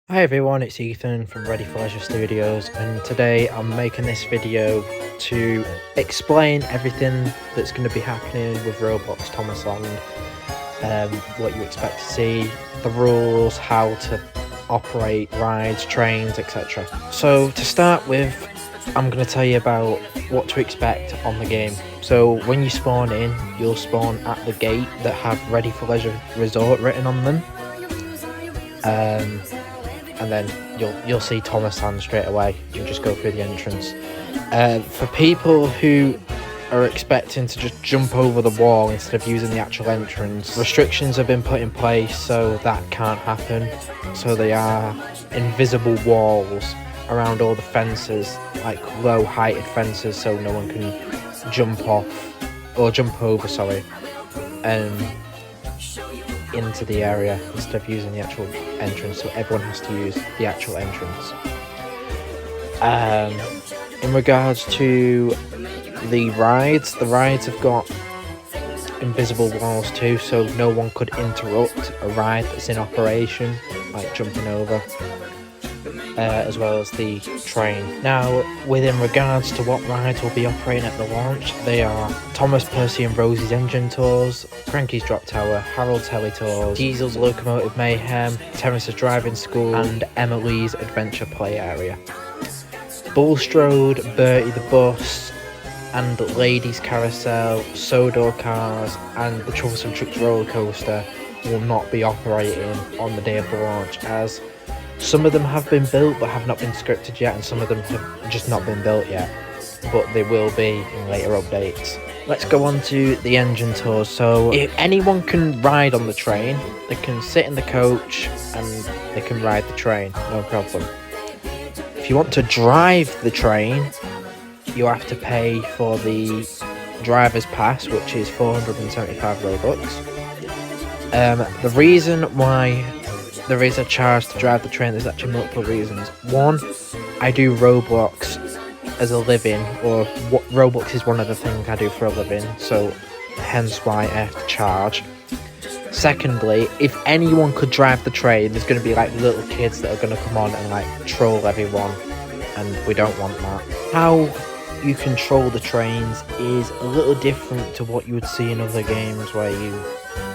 Hi everyone, it's Ethan from Ready for Leisure Studios, and today I'm making this video to explain everything that's going to be happening with Roblox Thomas Land, what you expect to see, the rules, how to operate rides, trains, etc. So to start with, I'm going to tell you about what to expect on the game. So when you spawn in, you'll spawn at the gate that have Ready for Leisure Resort written on them. And then you'll see Thomas Land straight away. You just go through the entrance. For people who are expecting to just jump over the wall instead of using the actual entrance, restrictions have been put in place so that can't happen. So they are invisible walls around all the fences, like low heighted fences, so no one can jump off or jump over, into the area instead of using the actual entrance, so everyone has to use the actual entrance. In regards to the rides have got invisible walls too, so no one could interrupt a ride that's in operation, like jumping over, as well as the train. Now, within regards to what rides will be operating at the launch, they are Thomas, Percy and Rosie's Engine Tours, Cranky's Drop Tower, Harold's Heli Tours, Diesel's Locomotive Mayhem, Terrence's Driving School, and Emily's Adventure Play Area. Bulstrode, Bertie the Bus, and Ladies Carousel, Sodor Cars, and the Troublesome Trucks Roller Coaster will not be operating on the day of the launch, as some of them have been built but have not been scripted yet, and some of them have just not been built yet, but they will be in later updates. Let's go on to the engine tours. So if anyone can ride on the train, they can sit in the coach and they can ride the train, no problem. If you want to drive the train, you have to pay for the driver's pass, which is 475 Robux. The reason why there is a charge to drive the train, there's actually multiple reasons. One, I do Roblox as a living, or Roblox is one of the things I do for a living, so hence why I have to charge. Secondly, if anyone could drive the train, there's going to be like little kids that are going to come on and like troll everyone, and we don't want that. How you control the trains is a little different to what you would see in other games, where you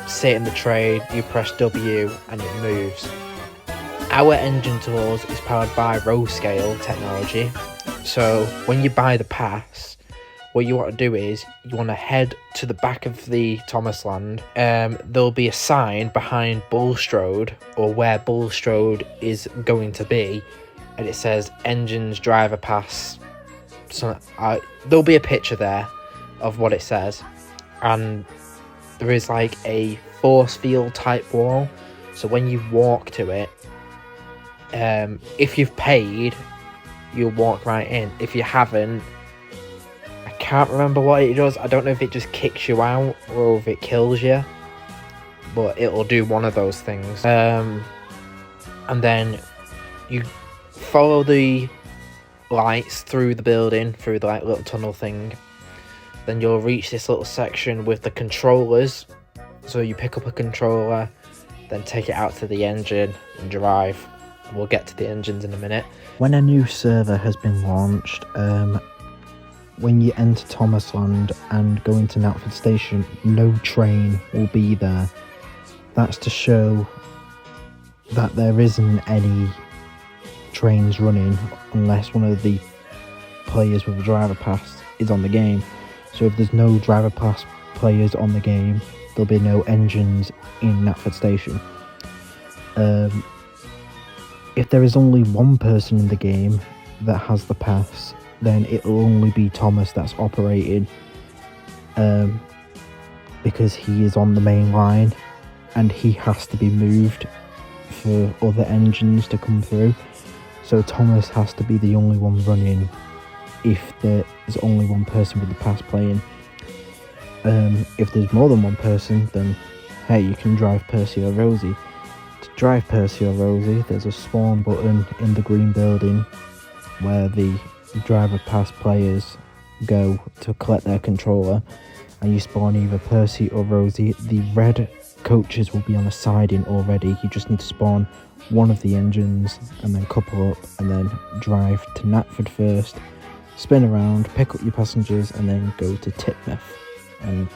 sit in the train, you press W and it moves. Our engine tours is powered by row scale technology, so when you buy the pass, what you want to do is you want to head to the back of the Thomas Land. There'll be a sign behind Bulstrode, or where Bulstrode is going to be, and it says Engines Driver Pass. So there'll be a picture there of what it says, and there is like a force field type wall, so when you walk to it, if you've paid, you'll walk right in. If you haven't, I can't remember what it does. I don't know if it just kicks you out or if it kills you, but it'll do one of those things. And then you follow the lights through the building, through the like little tunnel thing. Then you'll reach this little section with the controllers, so you pick up a controller, then take it out to the engine and drive. We'll get to the engines in a minute. When a new server has been launched, when you enter Thomas Land and go into Knapford Station, no train will be there. That's to show that there isn't any trains running unless one of the players with a driver pass is on the game. So if there's no driver pass players on the game, there'll be no engines in Knapford Station. If there is only one person in the game that has the pass, then it'll only be Thomas that's operating, because he is on the main line and he has to be moved for other engines to come through. So Thomas has to be the only one running if there is only one person with the pass playing. If there's more than one person, then hey, you can drive Percy or Rosie. To drive Percy or Rosie, there's a spawn button in the green building where the driver pass players go to collect their controller, and you spawn either Percy or Rosie. The red coaches will be on a siding already. You just need to spawn one of the engines and then couple up and then drive to Knapford first, spin around, pick up your passengers and then go to Titmouth and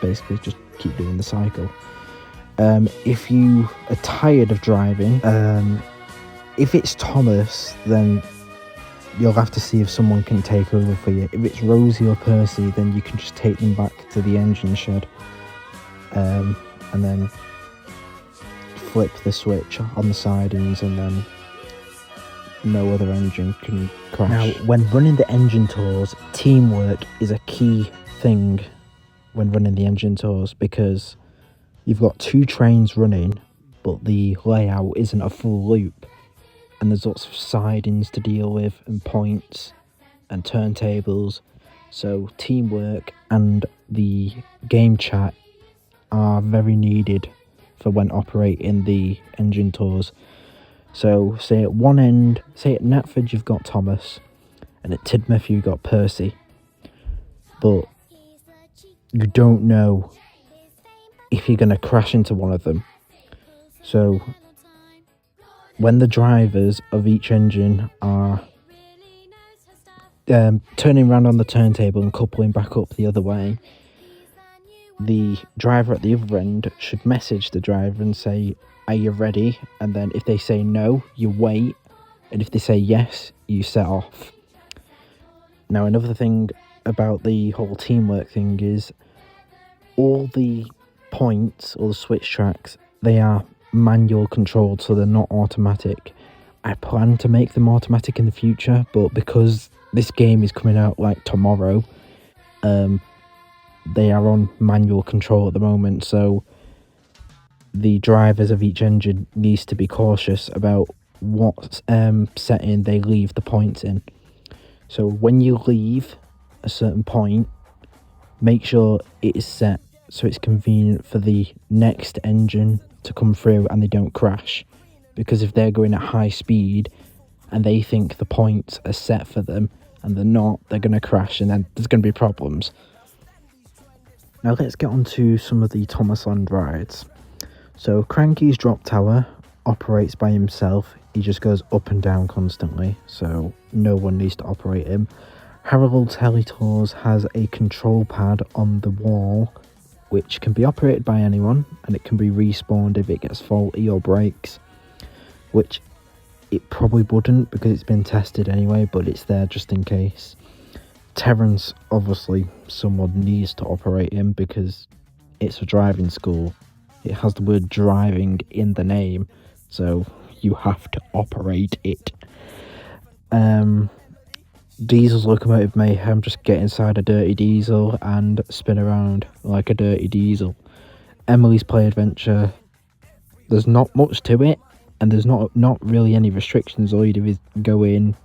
basically just keep doing the cycle. If you are tired of driving, if it's Thomas, then you'll have to see if someone can take over for you. If it's Rosie or Percy, then you can just take them back to the engine shed and then flip the switch on the sidings and then no other engine can crash. Now, when running the engine tours, teamwork is a key thing when running the engine tours, because you've got 2 trains running, but the layout isn't a full loop, and there's lots of sidings to deal with, and points, and turntables, so teamwork and the game chat are very needed for when operating the engine tours. So say at one end, say at Knapford you've got Thomas, and at Titmouth you've got Percy, but you don't know if you're going to crash into one of them. So when the drivers of each engine are turning around on the turntable and coupling back up the other way, the driver at the other end should message the driver and say, "Are you ready?" And then if they say no, you wait, and if they say yes, you set off. Now, another thing about the whole teamwork thing is all the points, all the switch tracks, they are manual controlled, so they're not automatic. I plan to make them automatic in the future, but because this game is coming out like tomorrow, they are on manual control at the moment, so the drivers of each engine needs to be cautious about what setting they leave the points in. So when you leave a certain point, make sure it is set so it's convenient for the next engine to come through and they don't crash, because if they're going at high speed and they think the points are set for them and they're not, they're going to crash and then there's going to be problems. Now let's get on to some of the Thomasland rides. So Cranky's Drop Tower operates by himself. He just goes up and down constantly, so no one needs to operate him. Harold's Heli Tours has a control pad on the wall which can be operated by anyone, and it can be respawned if it gets faulty or breaks, which it probably wouldn't because it's been tested anyway, but it's there just in case. Terrence, obviously someone needs to operate him because it's a driving school. It has the word driving in the name, so you have to operate it. Diesel's Locomotive Mayhem, just get inside a dirty diesel and spin around like a dirty diesel. Emily's Play Adventure, there's not much to it, and there's not really any restrictions. All you do is go in,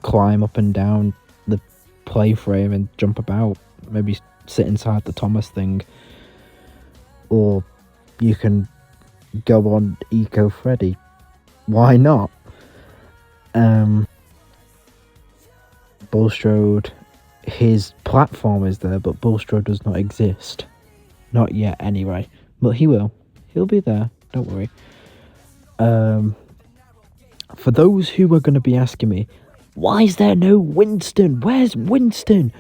climb up and down the play frame and jump about. Maybe sit inside the Thomas thing, or you can go on Eco Freddy. Why not? Bulstrode, his platform is there, but Bulstrode does not exist. Not yet, anyway. But he will. He'll be there. Don't worry. For those who are going to be asking me, why is there no Winston? Where's Winston?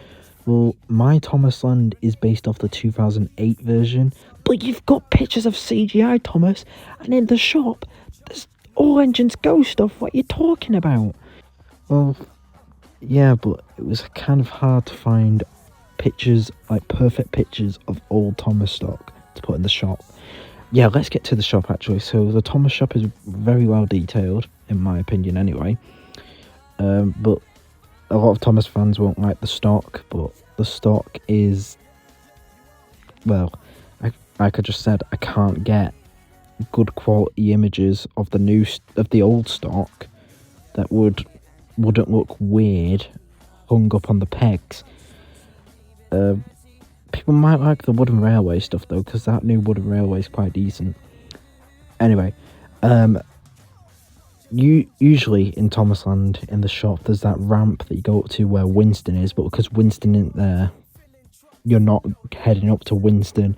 Well, my Thomasland is based off the 2008 version, but you've got pictures of CGI Thomas, and in the shop, there's all engines go stuff. What are you talking about? Well, yeah, but it was kind of hard to find pictures, like perfect pictures of old Thomas stock to put in the shop. Yeah, let's get to the shop actually. So the Thomas shop is very well detailed, in my opinion anyway. But a lot of Thomas fans won't like the stock, but the stock is, well, like I just said, I can't get good quality images of the old stock that wouldn't look weird hung up on the pegs. People might like the wooden railway stuff though, because that new wooden railway is quite decent. Anyway, usually in Thomasland, in the shop, there's that ramp that you go up to where Winston is, but because Winston isn't there, you're not heading up to Winston.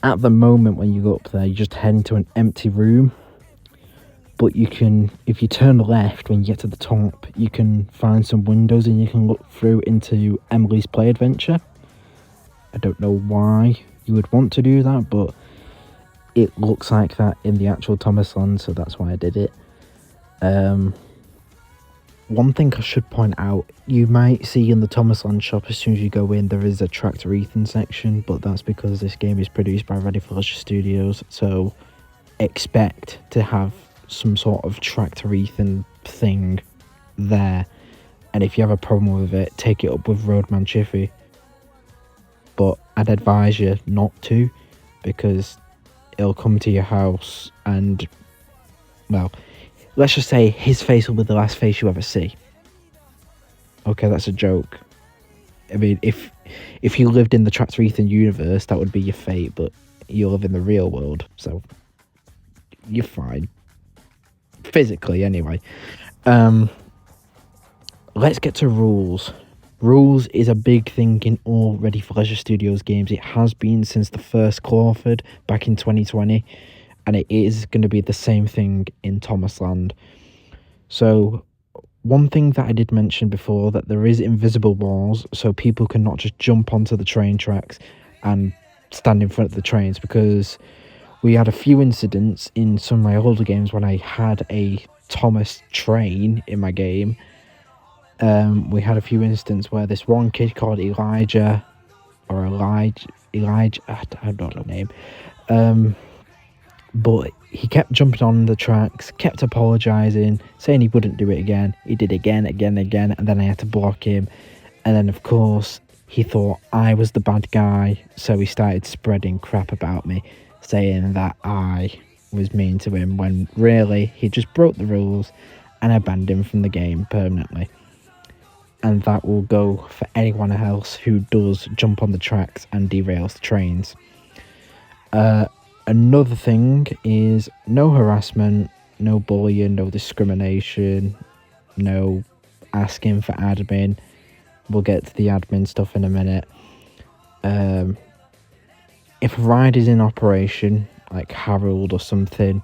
At the moment when you go up there, you just head into an empty room, but you can, if you turn left when you get to the top, you can find some windows and you can look through into Emily's Play Adventure. I don't know why you would want to do that, but it looks like that in the actual Thomas Land, so that's why I did it. One thing I should point out, you might see in the Thomas Land shop as soon as you go in, there is a Tractor Ethan section, but that's because this game is produced by Ready for Leisure Studios, so expect to have some sort of Tractor Ethan thing there. And if you have a problem with it, take it up with Roadman Chiffy. But I'd advise you not to, because it'll come to your house and, well, let's just say his face will be the last face you ever see. Okay, that's a joke. I mean, if you lived in the Tractor Ethan universe, that would be your fate, but you live in the real world, so you're fine. Physically, anyway. Let's get to rules. Rules is a big thing in all Ready for Leisure Studios games. It has been since the first Clawford back in 2020, and it is going to be the same thing in Thomas Land. So, one thing that I did mention before, that there is invisible walls, so people cannot just jump onto the train tracks and stand in front of the trains, because we had a few incidents in some of my older games when I had a Thomas train in my game. We had a few instances where this one kid called Elijah, I don't know the name, but he kept jumping on the tracks, kept apologising, saying he wouldn't do it again. He did again, and then I had to block him. And then, of course, he thought I was the bad guy, so he started spreading crap about me, saying that I was mean to him, when really he just broke the rules, and I banned him from the game permanently. And that will go for anyone else who does jump on the tracks and derails the trains. Another thing is no harassment, no bullying, no discrimination, no asking for admin. We'll get to the admin stuff in a minute. If a ride is in operation, like Harold or something,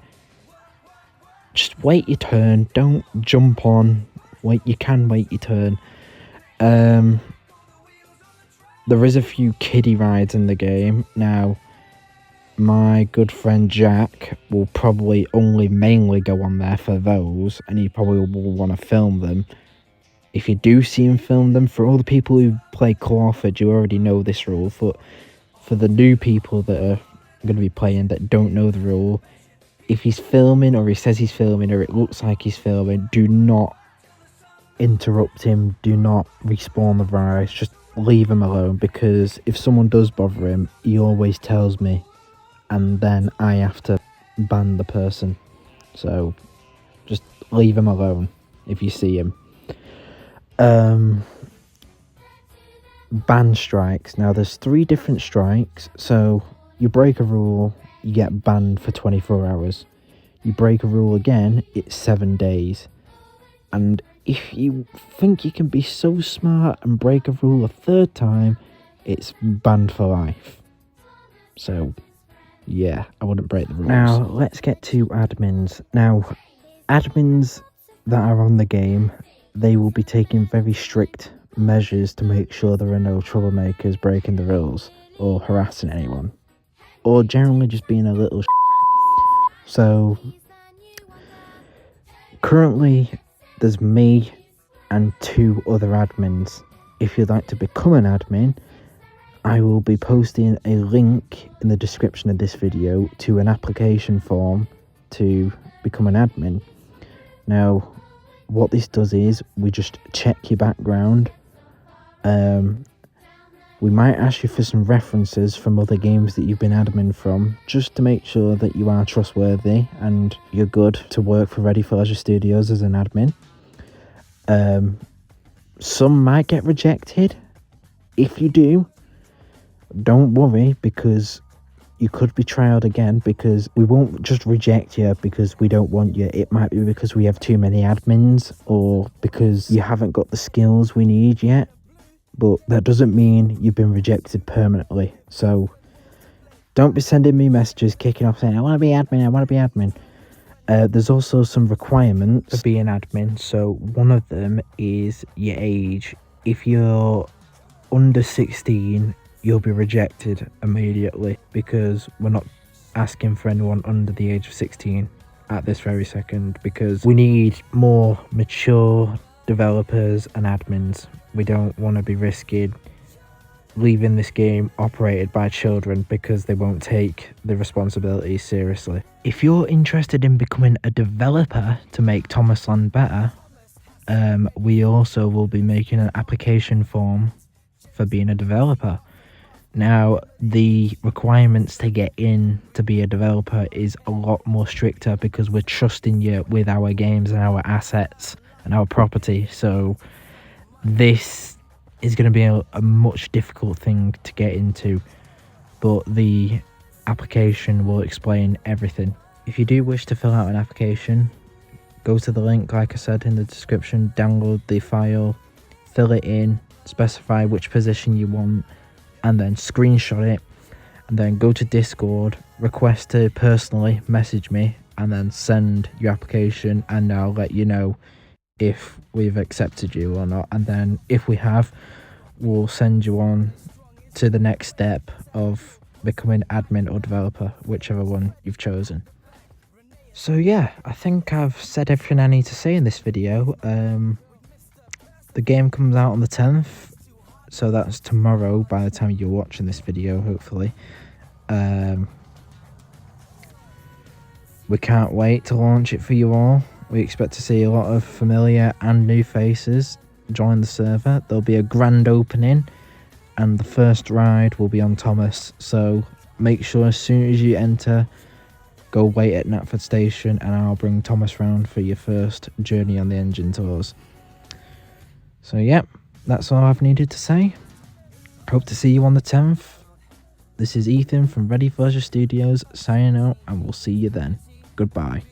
just wait your turn. Don't jump on. You can wait your turn. There is a few kiddie rides in the game. Now, my good friend Jack will probably only mainly go on there for those, and he probably will want to film them. If you do see him film them, for all the people who play Clawford, you already know this rule. For the new people that are going to be playing that don't know the rule, if he's filming, or he says he's filming, or it looks like he's filming, do not interrupt him, do not respawn the virus, just leave him alone, because if someone does bother him, he always tells me, and then I have to ban the person. So just leave him alone if you see him. Ban strikes. Now there's 3 different strikes. So you break a rule, you get banned for 24 hours. You break a rule again, it's 7 days. And if you think you can be so smart and break a rule a 3rd time, it's banned for life. So yeah, I wouldn't break the rules. Now let's get to admins. Now, admins that are on the game, they will be taking very strict measures to make sure there are no troublemakers breaking the rules or harassing anyone, or generally just being a little So currently there's me and 2 other admins. If you'd like to become an admin, I will be posting a link in the description of this video to an application form to become an admin. Now, what this does is we just check your background. We might ask you for some references from other games that you've been admin from, just to make sure that you are trustworthy and you're good to work for Ready for Leisure Studios as an admin. Some might get rejected. If you do, don't worry, because you could be trialed again, because we won't just reject you because we don't want you. It might be because we have too many admins, or because you haven't got the skills we need yet. But that doesn't mean you've been rejected permanently. So Don't be sending me messages kicking off saying, I want to be admin, I want to be admin. There's also some requirements For being admin, so one of them is your age. If you're under 16, you'll be rejected immediately because we're not asking for anyone under the age of 16 at this very second, because we need more mature developers and admins. We don't want to be risking leaving this game operated by children because they won't take the responsibility seriously. If you're interested in becoming a developer to make Thomasland better, we also will be making an application form for being a developer. Now, the requirements to get in to be a developer is a lot more stricter because we're trusting you with our games and our assets and our property. So this is going to be a much difficult thing to get into, but the application will explain everything. If you do wish to fill out an application, go to the link like I said in the description, download the file, fill it in, specify which position you want, and then screenshot it, and then go to Discord, request to personally message me, and then send your application, and I'll let you know if we've accepted you or not. And then if we have, we'll send you on to the next step of becoming admin or developer, whichever one you've chosen. So yeah, I think I've said everything I need to say in this video. The game comes out on the 10th, so that's tomorrow by the time you're watching this video, hopefully. We can't wait to launch it for you all. We expect to see a lot of familiar and new faces join the server. There'll be a grand opening, and the first ride will be on Thomas, so make sure as soon as you enter, go wait at Knapford Station, and I'll bring Thomas round for your first journey on the engine tours. So yeah, that's all I've needed to say. Hope to see you on the 10th. This is Ethan from Ready for Leisure Studios signing out, and we'll see you then. Goodbye.